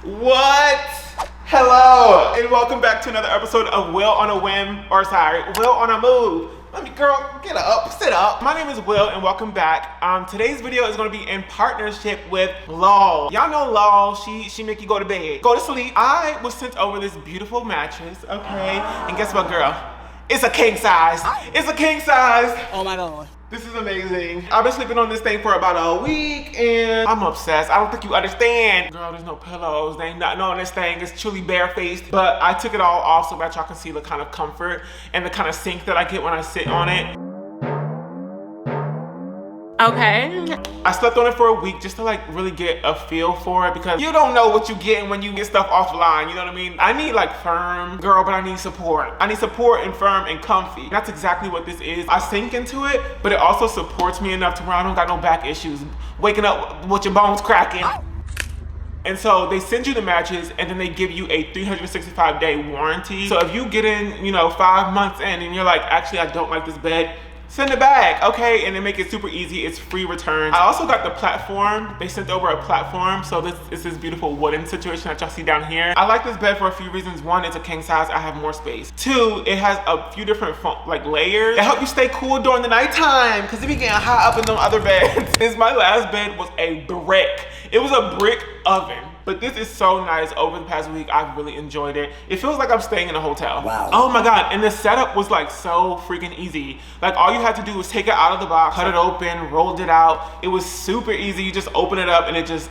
What? Hello, and welcome back to another episode of Will on a Whim, or sorry, Will on a Move. Let me, girl, get up, sit up. My name is Will, and welcome back. Today's video is gonna be in partnership with LOL. Y'all know LOL, she make you go to bed, go to sleep. I was sent over this beautiful mattress, okay? And guess what, girl? It's a king size. It's a king size. Oh my God. This is amazing. I've been sleeping on this thing for about a week and I'm obsessed. I don't think you understand. Girl, there's no pillows. They ain't nothing on this thing. It's truly barefaced. But I took it all off so that y'all can see the kind of comfort and the kind of sink that I get when I sit on it. Okay. I slept on it for a week just to like really get a feel for it because you don't know what you get when you get stuff offline, you know what I mean? I need like firm, girl, but I need support. I need support and firm and comfy. That's exactly what this is. I sink into it, but it also supports me enough to where I don't got no back issues. Waking up with your bones cracking. And so they send you the mattress and then they give you a 365-day warranty. So if you get in, 5 months in and you're like, actually, I don't like this bed, send it back, okay? And they make it super easy. It's free returns. I also got the platform. They sent over a platform. So this is this beautiful wooden situation that y'all see down here. I like this bed for a few reasons. One, it's a king size. I have more space. Two, it has a few different layers that help you stay cool during the nighttime because it be getting hot up in them other beds. My last bed was a brick. It was a brick oven. But this is so nice. Over the past week, I've really enjoyed it. It feels like I'm staying in a hotel. Wow. Oh my God, and the setup was like so freaking easy. Like all you had to do was take it out of the box, cut it open, rolled it out. It was super easy. You just open it up and it just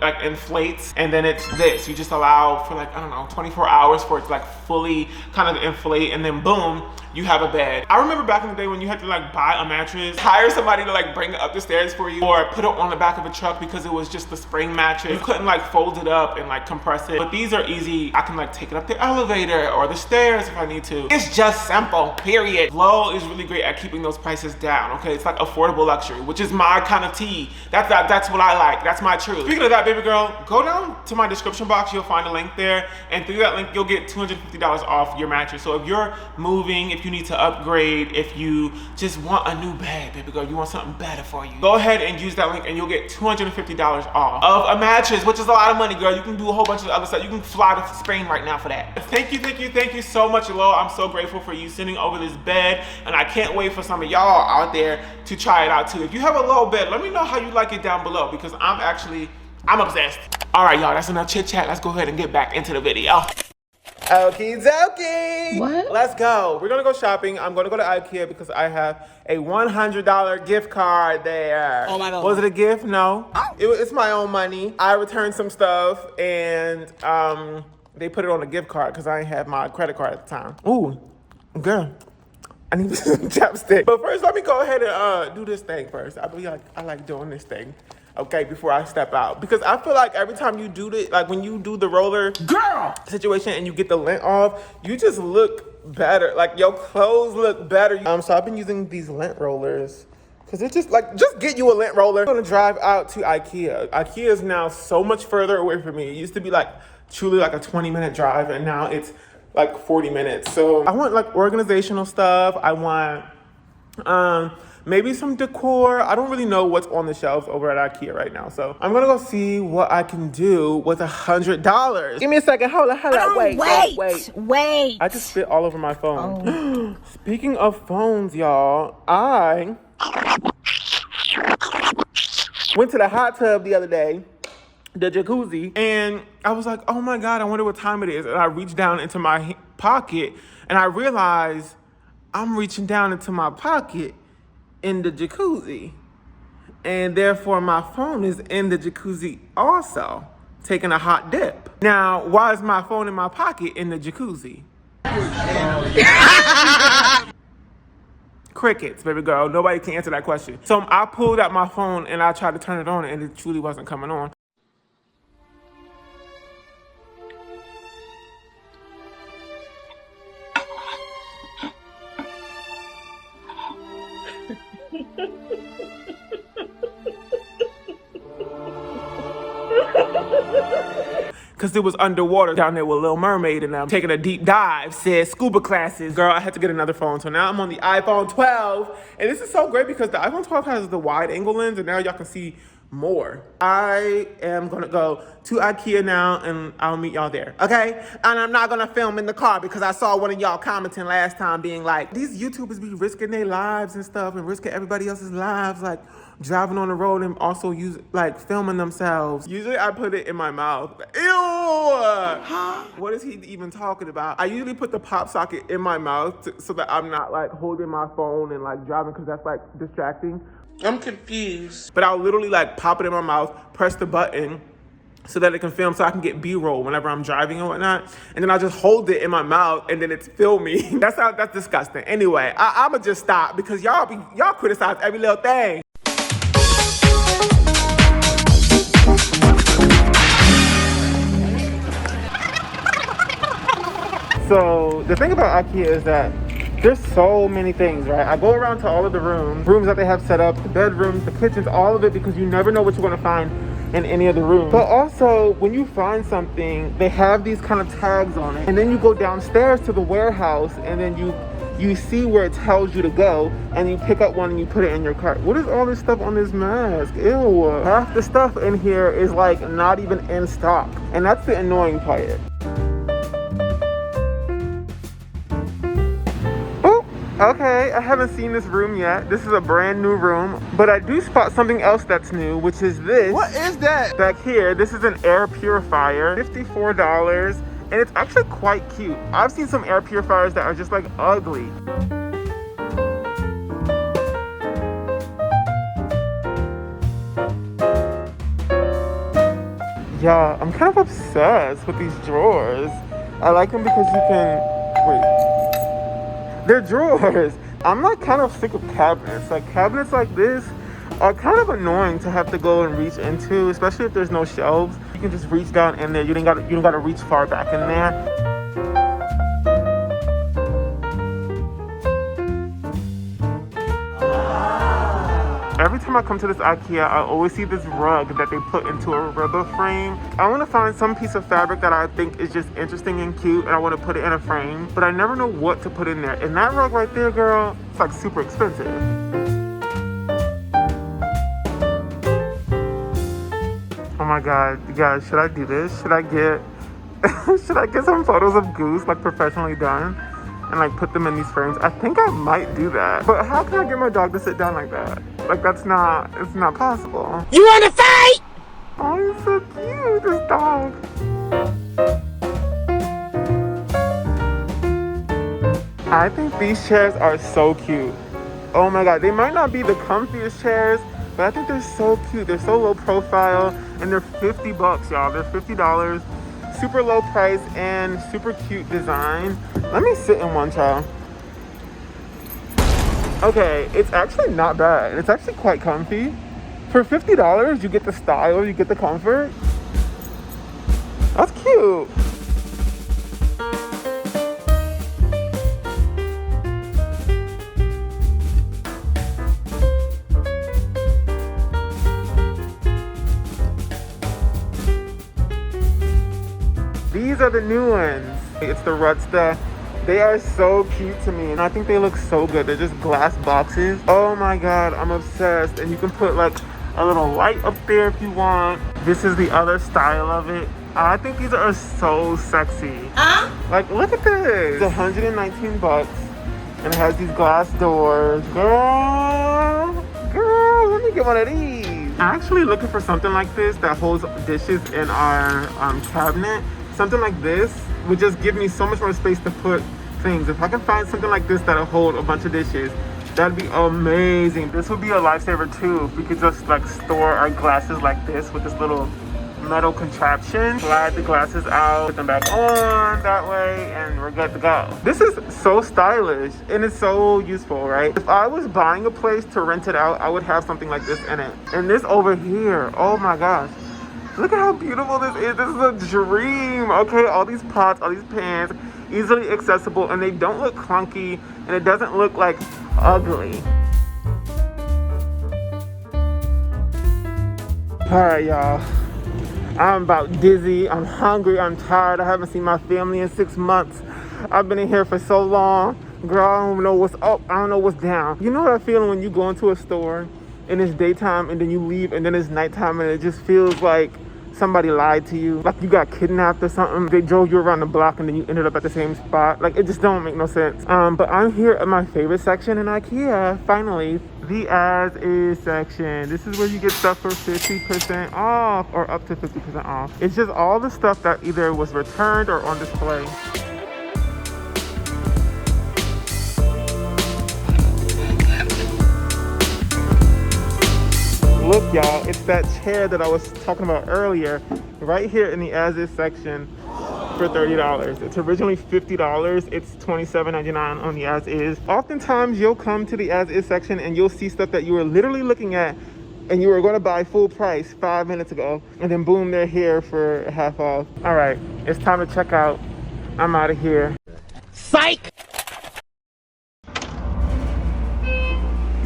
like inflates, and then it's this. You just allow for like, I don't know, 24 hours for it to like fully kind of inflate, and then boom, you have a bed. I remember back in the day when you had to like buy a mattress, hire somebody to like bring it up the stairs for you, or put it on the back of a truck because it was just the spring mattress. You couldn't like fold it up and like compress it. But these are easy. I can like take it up the elevator or the stairs if I need to. It's just simple, period. LOL is really great at keeping those prices down, okay? It's like affordable luxury, which is my kind of tea. That's what I like. That's my truth. Speaking of that, baby girl, go down to my description box. You'll find a link there. And through that link, you'll get $250 off your mattress. So if you're moving, if you need to upgrade, if you just want a new bed, baby girl, you want something better for you, go ahead and use that link and you'll get $250 off of a mattress, which is a lot of money, girl. You can do a whole bunch of other stuff. You can fly to Spain right now for that. Thank you so much, LOL. I'm so grateful for you sending over this bed, and I can't wait for some of y'all out there to try it out too. If you have a LOL bed, let me know how you like it down below because I'm obsessed. All right, y'all, that's enough chit chat. Let's go ahead and get back into the video. Okie dokie. What? Let's go. We're gonna go shopping. I'm gonna go to Ikea because I have a $100 gift card there. Oh my God. Was it a gift? No. It's my own money. I returned some stuff and they put it on a gift card because I ain't had my credit card at the time. Ooh, girl. I need some chapstick. But first, let me go ahead and do this thing first. I like doing this thing. Okay, before I step out. Because I feel like every time you do this, like when you do the roller girl situation and you get the lint off, you just look better. Like your clothes look better. So I've been using these lint rollers because it's just get you a lint roller. I'm gonna drive out to Ikea. Ikea is now so much further away from me. It used to be like truly like a 20-minute drive and now it's like 40 minutes. So I want like organizational stuff. I want, maybe some decor. I don't really know what's on the shelves over at Ikea right now. So I'm gonna go see what I can do with $100. Give me a second. Hold on. Wait. I just spit all over my phone. Oh. Speaking of phones, y'all, I went to the hot tub the other day, the jacuzzi, and I was like, oh my God, I wonder what time it is. And I reached down into my pocket and I realized I'm reaching down into my pocket in the jacuzzi, and therefore my phone is in the jacuzzi also, taking a hot dip. Now, why is my phone in my pocket in the jacuzzi? Crickets, baby girl. Nobody can answer that question. So I pulled out my phone and I tried to turn it on and it truly wasn't coming on. Because it was underwater down there with Little Mermaid and I'm taking a deep dive, said scuba classes. Girl, I had to get another phone. So now I'm on the iPhone 12. And this is so great because the iPhone 12 has the wide angle lens and now y'all can see more. I am gonna go to Ikea now and I'll meet y'all there, okay? And I'm not gonna film in the car because I saw one of y'all commenting last time being like, these YouTubers be risking their lives and stuff and risking everybody else's lives, like driving on the road and also filming themselves. Usually I put it in my mouth. Ew! Huh? What is he even talking about? I usually put the pop socket in my mouth so that I'm not like holding my phone and like driving because that's like distracting. I'm confused. But I'll literally like pop it in my mouth, press the button so that it can film so I can get B-roll whenever I'm driving and whatnot. And then I'll just hold it in my mouth and then it's filming. That's disgusting. Anyway, I'ma just stop because y'all criticize every little thing. So the thing about Ikea is that there's so many things, right? I go around to all of the rooms that they have set up, the bedrooms, the kitchens, all of it, because you never know what you're gonna find in any of the rooms. But also, when you find something, they have these kind of tags on it. And then you go downstairs to the warehouse and then you see where it tells you to go and you pick up one and you put it in your cart. What is all this stuff on this mask? Ew. Half the stuff in here is like not even in stock. And that's the annoying part. Okay, I haven't seen this room yet. This is a brand new room, but I do spot something else that's new, which is this. What is that? Back here, this is an air purifier, $54, and it's actually quite cute. I've seen some air purifiers that are just like ugly. Yeah, I'm kind of obsessed with these drawers. I like them because you can, wait. They're drawers. I'm like kind of sick of cabinets. Like cabinets like this are kind of annoying to have to go and reach into, especially if there's no shelves. You can just reach down in there. You don't gotta reach far back in there. Every time I come to this Ikea, I always see this rug that they put into a rubber frame. I want to find some piece of fabric that I think is just interesting and cute, and I want to put it in a frame, but I never know what to put in there. And that rug right there, girl, it's like super expensive. Oh my God, you guys, should I do this? Should I get some photos of Goose, like professionally done, and like put them in these frames? I think I might do that. But how can I get my dog to sit down like that? Like it's not possible. You wanna fight? Oh, he's so cute, this dog. I think these chairs are so cute. Oh my God, they might not be the comfiest chairs, but I think they're so cute. They're so low profile and they're $50, y'all. They're $50. Super low price and super cute design. Let me sit in one, child. Okay, it's actually not bad. It's actually quite comfy. For $50, you get the style, you get the comfort. That's cute. These are the new ones. It's the Rutsta. They are so cute to me and I think they look so good. They're just glass boxes. Oh my God, I'm obsessed. And you can put like a little light up there if you want. This is the other style of it. I think these are so sexy. Like, look at this. It's $119 and it has these glass doors. Girl, let me get one of these. I'm actually looking for something like this that holds dishes in our cabinet. Something like this would just give me so much more space to put things. If I can find something like this that'll hold a bunch of dishes, that'd be amazing. This would be a lifesaver too. If we could just like store our glasses like this with this little metal contraption, slide the glasses out, put them back on that way, and we're good to go. This is so stylish and it's so useful, right? If I was buying a place to rent it out, I would have something like this in it. And this over here, oh my gosh. Look at how beautiful this is. This is a dream. Okay, all these pots, all these pans, easily accessible, and they don't look clunky, and it doesn't look like ugly. All right, y'all. I'm about dizzy. I'm hungry. I'm tired. I haven't seen my family in 6 months. I've been in here for so long. Girl, I don't know what's up. I don't know what's down. You know what I feel when you go into a store and it's daytime and then you leave and then it's nighttime and it just feels like somebody lied to you, like you got kidnapped or something. They drove you around the block and then you ended up at the same spot. Like, it just don't make no sense. But I'm here at my favorite section in Ikea, finally, the as is section. This is where you get stuff for 50% off or up to 50% off. It's just all the stuff that either was returned or on display. Look, y'all, it's that chair that I was talking about earlier, right here in the as is section for $30. It's originally $50. It's $27.99 on the as is. Oftentimes you'll come to the as is section and you'll see stuff that you were literally looking at and you were going to buy full price 5 minutes ago, and then boom, they're here for half off. All right, it's time to check out. I'm out of here. Psych!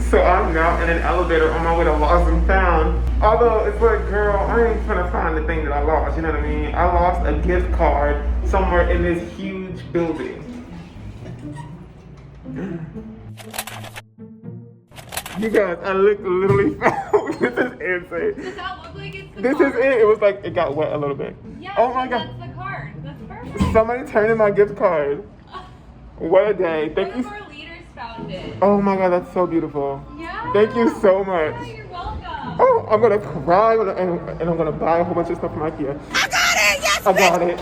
So I'm now in an elevator on my way to Lost and Found. Although it's like, girl, I ain't trying to find the thing that I lost, you know what I mean? I lost a gift card somewhere in this huge building. You guys, I literally found, this is insane. Does that look like it's the This card? is it. It was like, it got wet a little bit. Yeah, Oh my God. that's the card. That's perfect. Somebody turned in my gift card. What a day. Thank One you. of our leaders found it. Oh my God, that's so beautiful. Yeah. Thank you so much. Yeah, you're welcome. Oh, I'm gonna cry and I'm gonna buy a whole bunch of stuff from Ikea. I got it! Yes, I got it.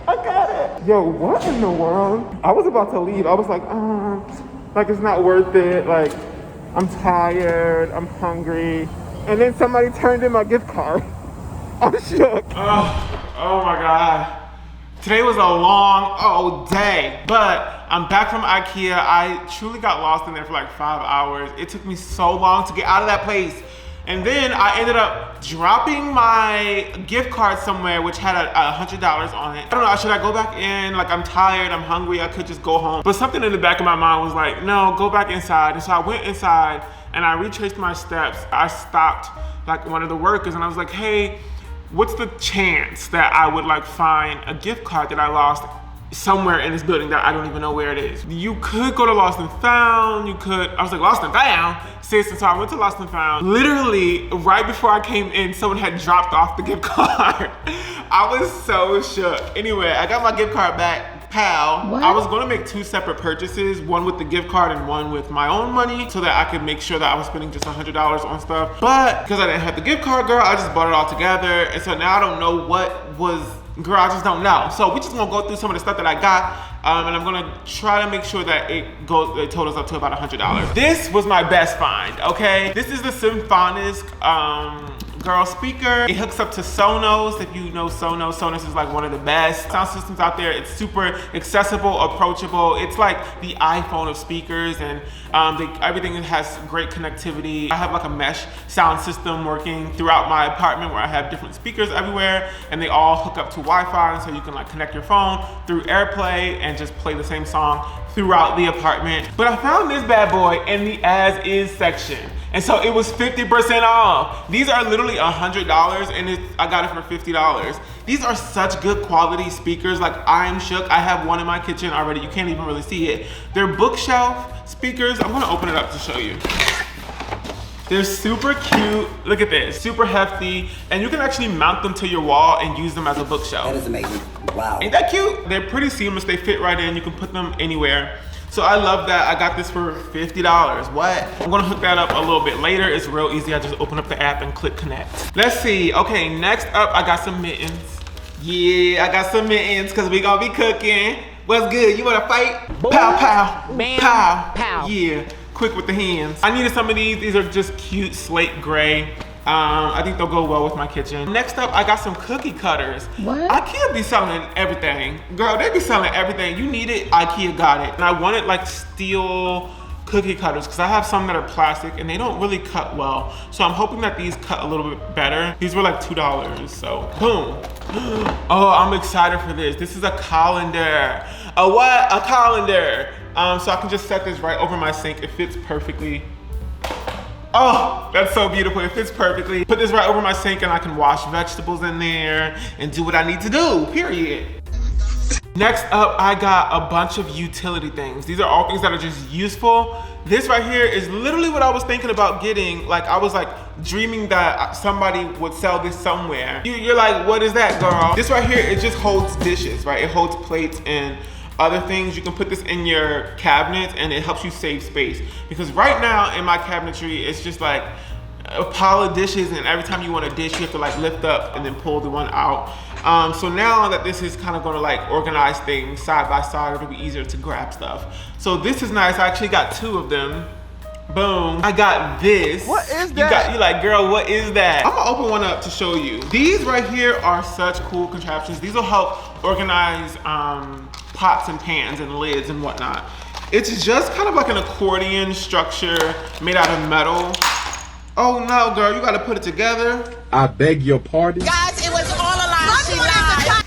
I got it. Yo, what in the world? I was about to leave. I was like it's not worth it. Like, I'm tired. I'm hungry. And then somebody turned in my gift card. I'm shook. Oh my God. Today was a long day, but I'm back from Ikea. I truly got lost in there for like 5 hours. It took me so long to get out of that place. And then I ended up dropping my gift card somewhere, which had $100 on it. I don't know, should I go back in? Like, I'm tired, I'm hungry, I could just go home. But something in the back of my mind was like, no, go back inside. And so I went inside and I retraced my steps. I stopped like one of the workers and I was like, hey, what's the chance that I would like find a gift card that I lost somewhere in this building that I don't even know where it is? You could go to Lost and Found, I was like, Lost and Found? Sis, and so I went to Lost and Found. Literally, right before I came in, someone had dropped off the gift card. I was so shook. Anyway, I got my gift card back. Pal. What? I was gonna make 2 separate purchases, one with the gift card and one with my own money, so that I could make sure that I was spending just $100 on stuff. But because I didn't have the gift card, girl, I just bought it all together. And so now I don't know what was, girl, I just don't know. So we just gonna go through some of the stuff that I got, and I'm gonna try to make sure that it totals up to about $100. This was my best find, okay? This is the Symphonisk, girl speaker. It hooks up to Sonos. If you know Sonos, Sonos is like one of the best sound systems out there. It's super accessible, approachable. It's like the iPhone of speakers, and everything has great connectivity. I have like a mesh sound system working throughout my apartment where I have different speakers everywhere, and they all hook up to Wi-Fi, and so you can like connect your phone through AirPlay and just play the same song throughout the apartment. But I found this bad boy in the as is section. And so it was 50% off. These are literally $100 and I got it for $50. These are such good quality speakers. Like, I'm shook. I have one in my kitchen already. You can't even really see it. They're bookshelf speakers. I'm gonna open it up to show you. They're super cute. Look at this, super hefty. And you can actually mount them to your wall and use them as a bookshelf. That is amazing. Wow. Ain't that cute? They're pretty seamless. They fit right in. You can put them anywhere. So I love that. I got this for $50. What? I'm gonna hook that up a little bit later. It's real easy. I just open up the app and click connect. Let's see. Okay, next up, I got some mittens. Yeah, I got some mittens because we gonna be cooking. What's good? You wanna fight? Pow, pow, Bam, pow. pow. Yeah, quick with the hands. I needed some of these. These are just cute slate gray. I think they'll go well with my kitchen. Next up, I got some cookie cutters. What? IKEA be selling everything. Girl, they be selling everything. You need it, IKEA got it. And I wanted like steel cookie cutters because I have some that are plastic and they don't really cut well. So I'm hoping that these cut a little bit better. These were like $2, so boom. Oh, I'm excited for this. This is a colander. A what? A colander. So I can just set this right over my sink. It fits perfectly. Oh, that's so beautiful. It fits perfectly. Put this right over my sink and I can wash vegetables in there and do what I need to do, period. Next up, I got a bunch of utility things. These are all things that are just useful. This right here is literally what I was thinking about getting. Like, I was like dreaming that somebody would sell this somewhere. You're like, what is that, girl? This right here, it just holds dishes, right? It holds plates and other things. You can put this in your cabinet and it helps you save space. Because right now in my cabinetry, it's just like a pile of dishes, and every time you want a dish, you have to like lift up and then pull the one out. So now that this is kind of going to like organize things side by side, it'll be easier to grab stuff. So this is nice. I actually got 2 of them. Boom. I got this. What is that? You like, girl, what is that? I'm gonna open one up to show you. These right here are such cool contraptions. These will help organize pots and pans and lids and whatnot. It's just kind of like an accordion structure made out of metal. Oh no, girl, you gotta put it together. I beg your pardon? Guys, it was all a lie. She lied.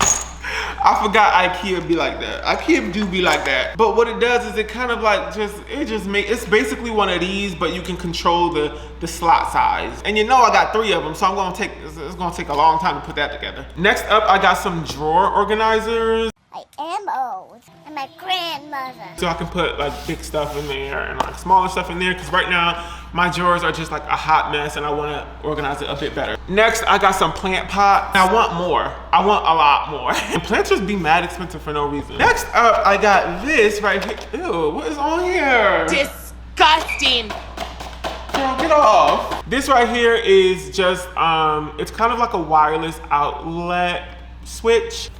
I forgot Ikea be like that. Ikea do be like that. But what it does is it kind of like it's basically one of these, but you can control the slot size. And you know I got 3 of them, so it's gonna take a long time to put that together. Next up, I got some drawer organizers. I am old, and my grandmother. So I can put like big stuff in there and like smaller stuff in there, because right now my drawers are just like a hot mess and I want to organize it a bit better. Next, I got some plant pots. I want more. I want a lot more. And plants just be mad expensive for no reason. Next up, I got this right here. Ew, what is on here? Disgusting. Girl, get off. This right here is just, it's kind of like a wireless outlet switch.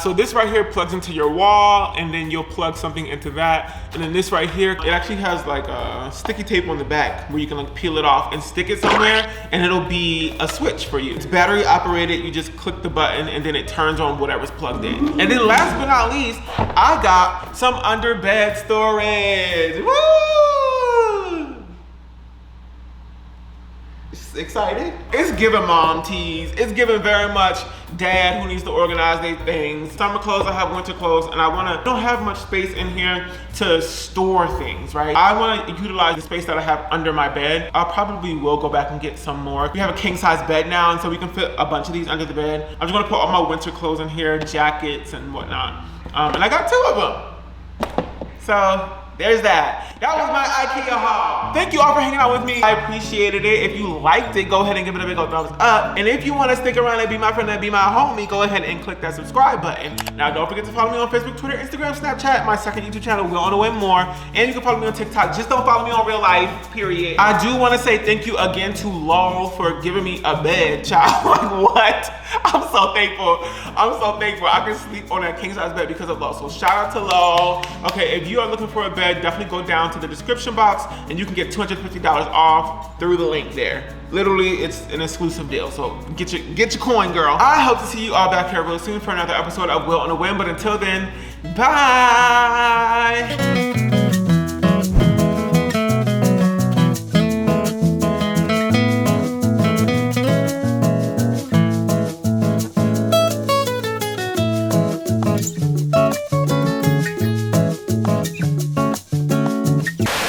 So this right here plugs into your wall, and then you'll plug something into that. And then this right here, it actually has like a sticky tape on the back where you can like peel it off and stick it somewhere, and it'll be a switch for you. It's battery operated. You just click the button and then it turns on whatever's plugged in. And then last but not least, I got some under bed storage. Woo! Excited? It's giving mom teas. It's giving very much dad who needs to organize their things. Summer clothes, I have winter clothes, and I don't have much space in here to store things, right? I want to utilize the space that I have under my bed. I probably will go back and get some more. We have a king size bed now, and so we can fit a bunch of these under the bed. I'm just gonna put all my winter clothes in here, jackets and whatnot. And I got 2 of them. So there's that. That was my Ikea haul. Thank you all for hanging out with me. I appreciated it. If you liked it, go ahead and give it a big old thumbs up. And if you want to stick around and be my friend and be my homie, go ahead and click that subscribe button. Now, don't forget to follow me on Facebook, Twitter, Instagram, Snapchat, my second YouTube channel, WillOnAWhim More. And you can follow me on TikTok. Just don't follow me on real life, period. I do want to say thank you again to Lol for giving me a bed, child. Like, what? I'm so thankful. I'm so thankful. I can sleep on that king size bed because of Lol. So shout out to Lol. Okay, if you are looking for a bed, definitely go down to the description box and you can get $250 off through the link there. Literally, it's an exclusive deal, so get your coin, girl. I hope to see you all back here real soon for another episode of WillOnAWhim, but until then, bye!